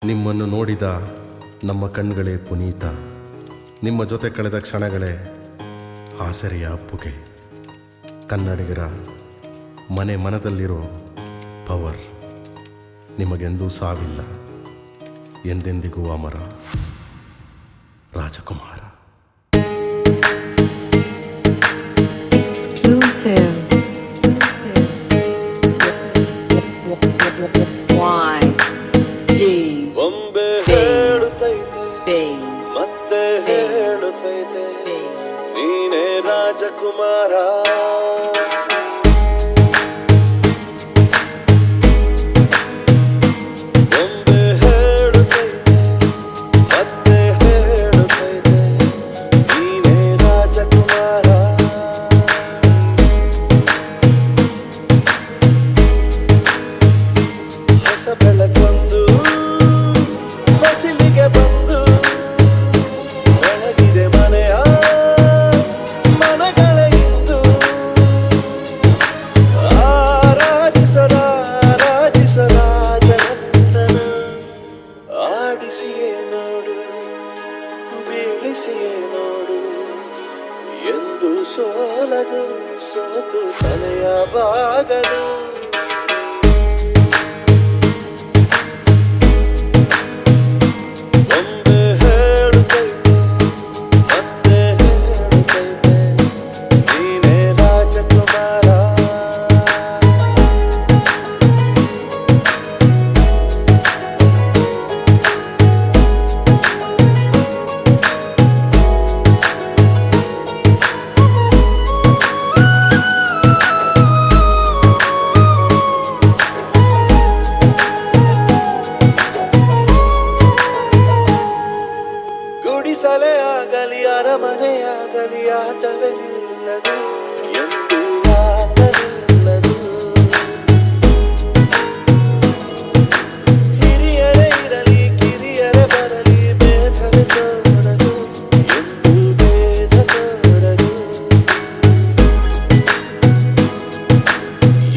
ನಿಮ್ಮನ್ನು ನೋಡಿದ ನಮ್ಮ ಕಣ್ಗಳೇ ಪುನೀತ, ನಿಮ್ಮ ಜೊತೆ ಕಳೆದ ಕ್ಷಣಗಳೇ ಆಸರೆಯ ಅಪ್ಪುಗೆ. ಕನ್ನಡಿಗರ ಮನೆ ಮನದಲ್ಲಿರೋ ಪವರ್, ನಿಮಗೆಂದೂ ಸಾವಿಲ್ಲ, ಎಂದೆಂದಿಗೂ ಅಮರ. ರಾಜಕುಮಾರ. Exclusive. ಬೊಂಬೆ ಹೇಳುತ್ತೈತೆ ಮತ್ತೆ ಹೇಳುತ್ತೈತೆ ನೀನೇ ರಾಜಕುಮಾರ. ಬೊಂಬೆ ಹೇಳುತ್ತೈತೆ ಮತ್ತೆ ಹೇಳುತ್ತೈತೆ ನೀನೇ ರಾಜಕುಮಾರ. ಹೊಸ ಬೆಳಕೊಂದು ಹೊಸಿಲಿಗೆ ಬಂದು ಬೆಳಗಿದೆ ಮನೆಯ ಮನಗಳ ಇಂದು. ರಾಜನಂದನ ಆಡಿಸಿಯೇ ನೋಡು, ಬೀಳಿಸಿಯೇ ನೋಡು, ಎಂದು ಸೋಲದು, ಸೋತು ತಲೆಯ ಬಾಗದು. ಗುಡಿಸಲೇ ಆಗಲಿ ಅರಮನೆಯಾಗಲಿ ಆಟವೇ ನಿಲ್ಲದು, ಎಂದು ಆಟ ನಿಲ್ಲದು. ಹಿರಿಯರೇ ಇರಲಿ ಕಿರಿಯರೇ ಬರಲಿ ಭೇದವೇ ತೋರದು, ಎಂದು ಭೇದ ತೋರದು.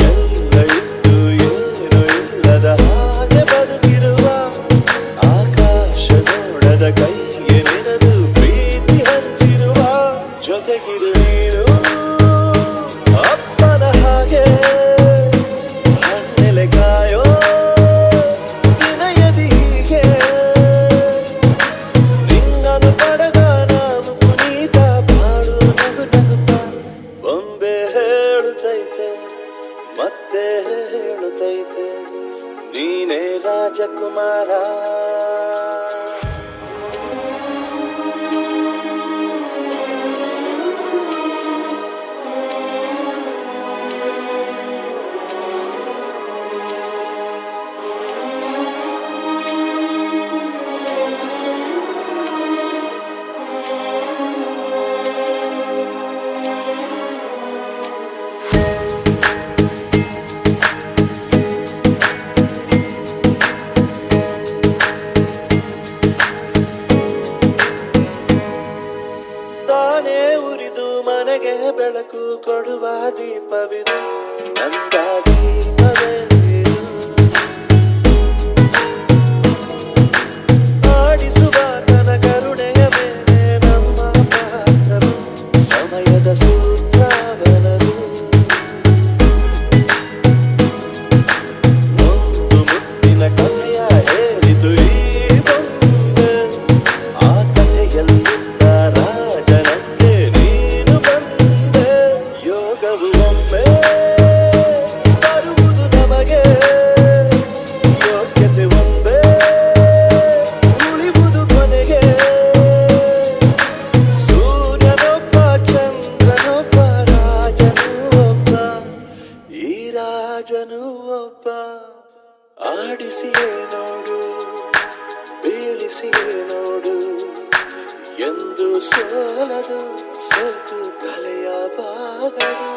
ಎಲ್ಲ ಇದ್ದು ಏನು ಇಲ್ಲದ ಹಾಗೆ ಬದುಕಿರುವ ಆಕಾಶ ನೋಡದ ಕೈ ಜೊತೆಗಿರು ನೀನು ಅಪ್ಪನ ಹಾಗೆ, ಹಣ್ಣೆಲೆ ಕಾಯೋ ವಿನಯದಿ ಹೀಗೆ. ನಿನ್ನನ್ನು ಪಡೆದ ನಾವು ಪುನೀತ, ಬಾಳು ನಗು ನಗುತ್ತ. ಬೊಂಬೆ ಹೇಳುತ್ತೈತೆ ಮತ್ತೆ ಹೇಳುತ್ತೈತೆ ನೀನೇ ರಾಜಕುಮಾರ. ಉರಿದು ಮನೆಗೆ ಬೆಳಕು ಕೊಡುವ ದೀಪವಿದು, ನಂದ ದೀಪವೇ ಇದು. ಆಡಿಸುವ ತನ ಕರುಣೆಯ ಮೇಲೆ ನಮ್ಮ ಪಾತ್ರವು, ಸಮಯದ ಸೂತ್ರವನದು. ಒಂದು ಮುತ್ತಿನ ಕಥೆಯ ಹೇಳಿತು ಈ ಬೊಂಬೆ, ಆ ಕಥೆಯಲ್ಲಿ ರಾಜನು ಒಬ್ಬ. ಆಡಿಸಿಯೇ ನೋಡು, ಬೀಳಿಸಿಯೇ ನೋಡು, ಎಂದು ಸೋಲದು, ಸೋತು ತಲೆಯ ಬಾಗದು.